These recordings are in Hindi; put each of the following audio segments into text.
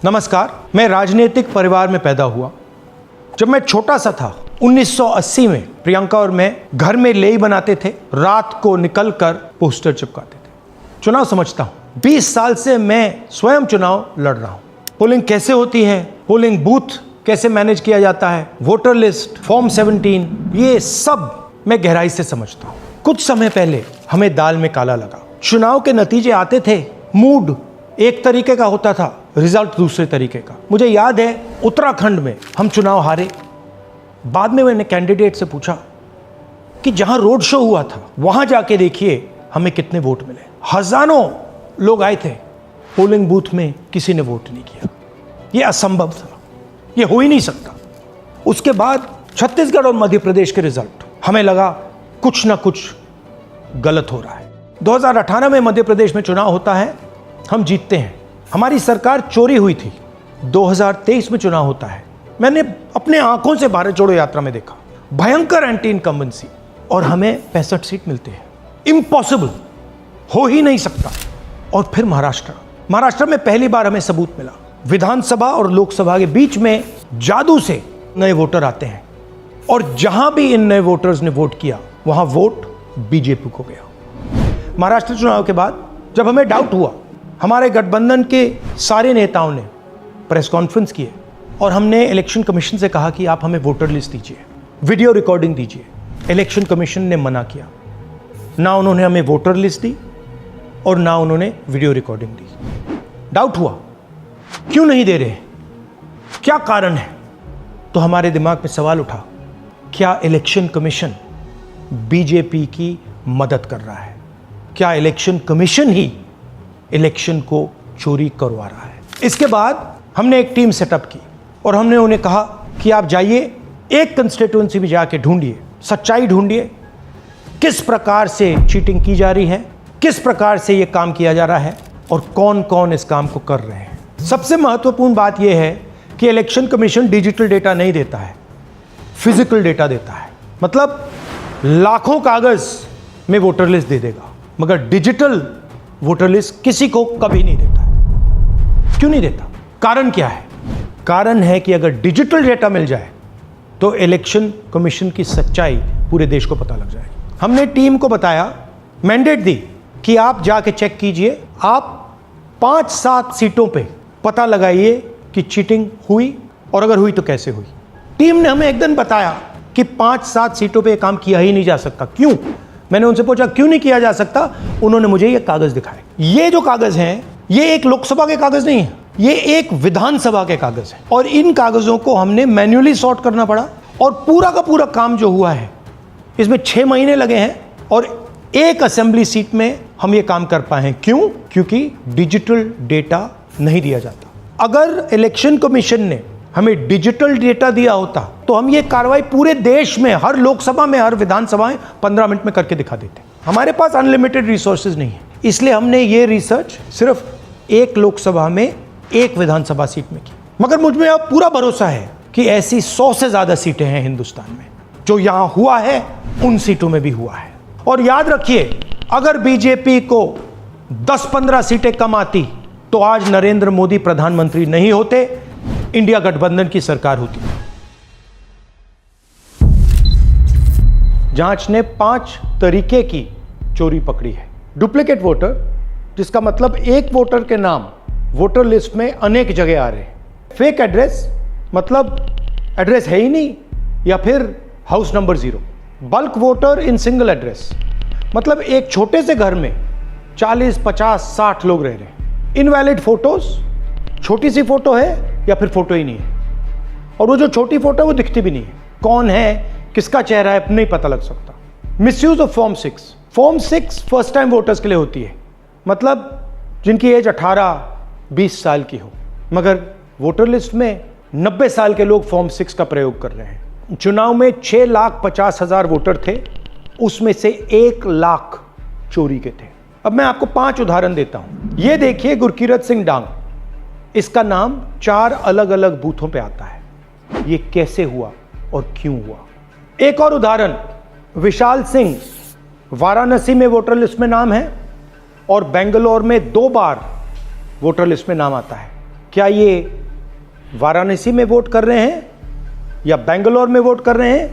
नमस्कार। मैं राजनीतिक परिवार में पैदा हुआ। जब मैं छोटा सा था 1980 में प्रियंका और मैं घर में लेई बनाते थे, रात को निकलकर पोस्टर चिपकाते थे। चुनाव समझता हूं। 20 साल से मैं स्वयं चुनाव लड़ रहा हूं। पोलिंग कैसे होती है, पोलिंग बूथ कैसे मैनेज किया जाता है, वोटर लिस्ट, फॉर्म 17, ये सब मैं गहराई से समझता हूं। कुछ समय पहले हमें दाल में काला लगा। चुनाव के नतीजे आते थे, मूड एक तरीके का होता था, रिजल्ट दूसरे तरीके का। मुझे याद है उत्तराखंड में हम चुनाव हारे। बाद में मैंने कैंडिडेट से पूछा कि जहां रोड शो हुआ था वहां जाके देखिए हमें कितने वोट मिले। हजारों लोग आए थे, पोलिंग बूथ में किसी ने वोट नहीं किया। यह असंभव था, यह हो ही नहीं सकता। उसके बाद छत्तीसगढ़ और मध्य प्रदेश के रिजल्ट, हमें लगा कुछ ना कुछ गलत हो रहा है। 2018 में मध्य प्रदेश में चुनाव होता है, हम जीतते हैं। हमारी सरकार चोरी हुई थी। 2023 में चुनाव होता है, मैंने अपने आंखों से भारत जोड़ो यात्रा में देखा, भयंकर एंटी इनकम्बेंसी, और हमें 65 सीट मिलते हैं। इम्पॉसिबल, हो ही नहीं सकता। और फिर महाराष्ट्र में पहली बार हमें सबूत मिला। विधानसभा और लोकसभा के बीच में जादू से नए वोटर आते हैं, और जहां भी इन नए वोटर्स ने वोट किया वहां वोट बीजेपी को गया। महाराष्ट्र चुनाव के बाद जब हमें डाउट हुआ, हमारे गठबंधन के सारे नेताओं ने प्रेस कॉन्फ्रेंस किए और हमने इलेक्शन कमीशन से कहा कि आप हमें वोटर लिस्ट दीजिए, वीडियो रिकॉर्डिंग दीजिए। इलेक्शन कमीशन ने मना किया। ना उन्होंने हमें वोटर लिस्ट दी और ना उन्होंने वीडियो रिकॉर्डिंग दी। डाउट हुआ, क्यों नहीं दे रहे, क्या कारण है? तो हमारे दिमाग में सवाल उठा, क्या इलेक्शन कमीशन बीजेपी की मदद कर रहा है? क्या इलेक्शन कमीशन ही इलेक्शन को चोरी करवा रहा है? इसके बाद हमने एक टीम सेटअप की और हमने उन्हें कहा कि आप जाइए, एक कंस्टिट्यूएंसी में जाके ढूंढिए, सच्चाई ढूंढिए, किस प्रकार से चीटिंग की जा रही है, किस प्रकार से यह काम किया जा रहा है और कौन कौन इस काम को कर रहे हैं। सबसे महत्वपूर्ण बात यह है कि इलेक्शन कमीशन डिजिटल डेटा नहीं देता है, फिजिकल डेटा देता है। मतलब लाखों कागज में वोटर लिस्ट दे देगा, मगर डिजिटल वोटर लिस्ट किसी को कभी नहीं देता है। क्यों नहीं देता? कारण क्या है? कारण है कि अगर डिजिटल डेटा मिल जाए तो इलेक्शन कमीशन की सच्चाई पूरे देश को पता लग जाएगी। हमने टीम को बताया, मैंडेट दी कि आप जाके चेक कीजिए, आप 5-7 सीटों पे पता लगाइए कि चीटिंग हुई, और अगर हुई तो कैसे हुई। टीम ने हमें एक दिन बताया कि 5-7 सीटों पे काम किया ही नहीं जा सकता। क्यों? मैंने उनसे पूछा क्यों नहीं किया जा सकता। उन्होंने मुझे ये कागज दिखाए। ये जो कागज हैं, ये एक लोकसभा के कागज नहीं है, ये एक विधानसभा के कागज हैं, और इन कागजों को हमने मैन्युअली सॉर्ट करना पड़ा। और पूरा का पूरा काम जो हुआ है, इसमें 6 महीने लगे हैं, और एक असेंबली सीट में हम ये काम कर पाए हैं। क्यों? क्योंकि डिजिटल डेटा नहीं दिया जाता। अगर इलेक्शन कमीशन ने हमें डिजिटल डेटा दिया होता तो हम ये कार्रवाई पूरे देश में, हर लोकसभा में, हर विधानसभा में 15 मिनट में करके दिखा देते। हमारे पास अनलिमिटेड रिसोर्सेज नहीं है, इसलिए हमने ये रिसर्च सिर्फ एक लोकसभा में, एक विधानसभा सीट में की। मगर मुझ में अब पूरा भरोसा है कि ऐसी 100 से ज्यादा सीटें हैं हिंदुस्तान में। जो यहां हुआ है उन सीटों में भी हुआ है। और याद रखिए, अगर बीजेपी को 10-15 सीटें कम आती तो आज नरेंद्र मोदी प्रधानमंत्री नहीं होते, इंडिया गठबंधन की सरकार होती। जांच ने 5 तरीके की चोरी पकड़ी है। डुप्लीकेट वोटर, जिसका मतलब एक वोटर के नाम वोटर लिस्ट में अनेक जगह आ रहे हैं। फेक एड्रेस, मतलब एड्रेस है ही नहीं, या फिर house number 0। Bulk voter in single address, मतलब एक छोटे से घर में 40, 50, 60 लोग रह रहे हैं। इनवैलिड फोटोज, छोटी सी फोटो है या फिर फोटो ही नहीं है, और वो जो छोटी फोटो है वो दिखती भी नहीं है। कौन है, किसका चेहरा है, नहीं पता लग सकता। Misuse of form 6। Form 6 first time voters के लिए होती है, मतलब जिनकी एज 18-20 साल की हो, मगर वोटर लिस्ट में 90 साल के लोग फॉर्म 6 का प्रयोग कर रहे हैं। चुनाव में 6,50,000 वोटर थे, उसमें से 1 लाख चोरी के थे। अब मैं आपको 5 उदाहरण देता हूं। ये देखिए, गुरकीरत सिंह डांग, इसका नाम 4 अलग अलग बूथों पे आता है। ये कैसे हुआ और क्यों हुआ? एक और उदाहरण, विशाल सिंह, वाराणसी में वोटर लिस्ट में नाम है और बेंगलोर में 2 बार वोटर लिस्ट में नाम आता है। क्या ये वाराणसी में वोट कर रहे हैं या बेंगलोर में वोट कर रहे हैं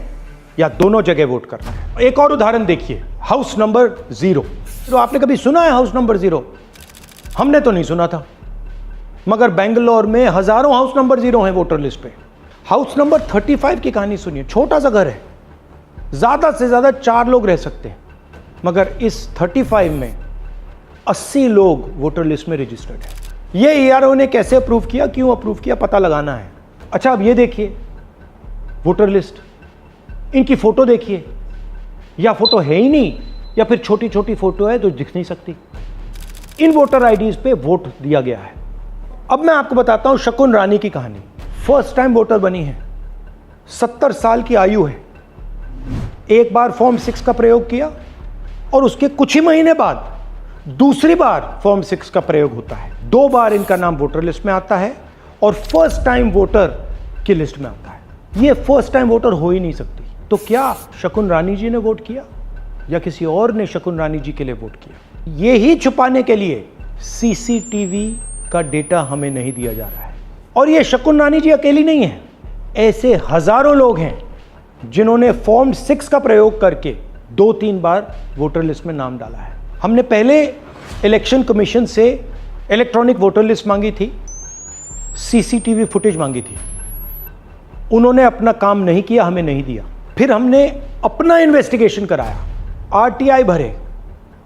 या दोनों जगह वोट कर रहे हैं? एक और उदाहरण देखिए, हाउस नंबर 0। तो आपने कभी सुना है हाउस नंबर 0? हमने तो नहीं सुना था, मगर बेंगलोर में हजारों हाउस नंबर 0 हैं वोटर लिस्ट पे। हाउस नंबर 35 की कहानी सुनिए। छोटा सा घर है, ज्यादा से ज्यादा 4 लोग रह सकते हैं, मगर इस 35 में 80 लोग वोटर लिस्ट में रजिस्टर्ड है। ये ईआरओ ने कैसे अप्रूव किया, क्यों अप्रूव किया, पता लगाना है। अच्छा, अब ये देखिए वोटर लिस्ट, इनकी फोटो देखिए, या फोटो है ही नहीं या फिर छोटी छोटी फोटो है जो दिख नहीं सकती। इन वोटर आईडीज पे वोट दिया गया है। अब मैं आपको बताता हूं शकुन रानी की कहानी। फर्स्ट टाइम वोटर बनी है, 70 साल की आयु है। एक बार फॉर्म 6 का प्रयोग किया और उसके कुछ ही महीने बाद दूसरी बार फॉर्म 6 का प्रयोग होता है। 2 बार इनका नाम वोटर लिस्ट में आता है और फर्स्ट टाइम वोटर की लिस्ट में आता है। ये फर्स्ट टाइम वोटर हो ही नहीं सकती। तो क्या शकुन रानी जी ने वोट किया या किसी और ने शकुन रानी जी के लिए वोट किया? ये ही छुपाने के लिए सीसीटीवी का डेटा हमें नहीं दिया जा रहा है। और ये शकुन रानी जी अकेली नहीं है, ऐसे हजारों लोग हैं जिन्होंने फॉर्म 6 का प्रयोग करके 2-3 बार वोटर लिस्ट में नाम डाला है। हमने पहले इलेक्शन कमीशन से इलेक्ट्रॉनिक वोटर लिस्ट मांगी थी, सीसीटीवी फुटेज मांगी थी। उन्होंने अपना काम नहीं किया, हमें नहीं दिया। फिर हमने अपना इन्वेस्टिगेशन कराया, आरटीआई भरे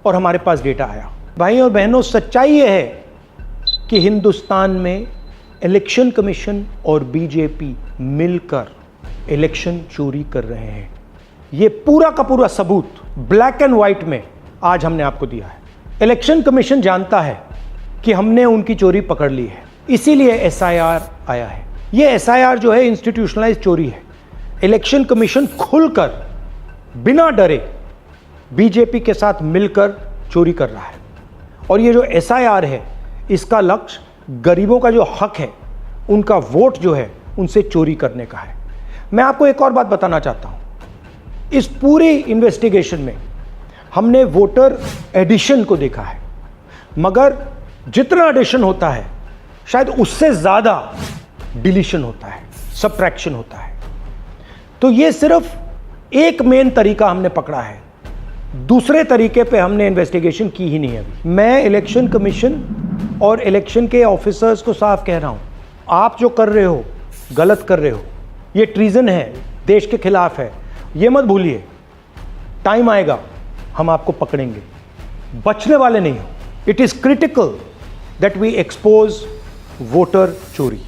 और हमारे पास डेटा आया। भाई और बहनों, सच्चाई यह है कि हिंदुस्तान में इलेक्शन कमीशन और बीजेपी मिलकर इलेक्शन चोरी कर रहे हैं। ये पूरा का पूरा सबूत ब्लैक एंड व्हाइट में आज हमने आपको दिया है। इलेक्शन कमीशन जानता है कि हमने उनकी चोरी पकड़ ली है, इसीलिए एसआईआर आया है। ये एसआईआर जो है इंस्टीट्यूशनलाइज चोरी है। इलेक्शन कमीशन खुलकर बिना डरे बीजेपी के साथ मिलकर चोरी कर रहा है। और ये जो एसआईआर है, इसका लक्ष्य गरीबों का जो हक है, उनका वोट जो है, उनसे चोरी करने का है। मैं आपको एक और बात बताना चाहता हूं। इस पूरी इन्वेस्टिगेशन में हमने वोटर एडिशन को देखा है, मगर जितना एडिशन होता है शायद उससे ज्यादा डिलीशन होता है, सबट्रैक्शन होता है। तो ये सिर्फ एक मेन तरीका हमने पकड़ा है, दूसरे तरीके पे हमने इन्वेस्टिगेशन की ही नहीं अभी। मैं इलेक्शन कमीशन और इलेक्शन के ऑफिसर्स को साफ कह रहा हूं, आप जो कर रहे हो गलत कर रहे हो। ये ट्रीजन है, देश के खिलाफ है। ये मत भूलिए, टाइम आएगा हम आपको पकड़ेंगे, बचने वाले नहीं हो। It is critical that we expose voter चोरी।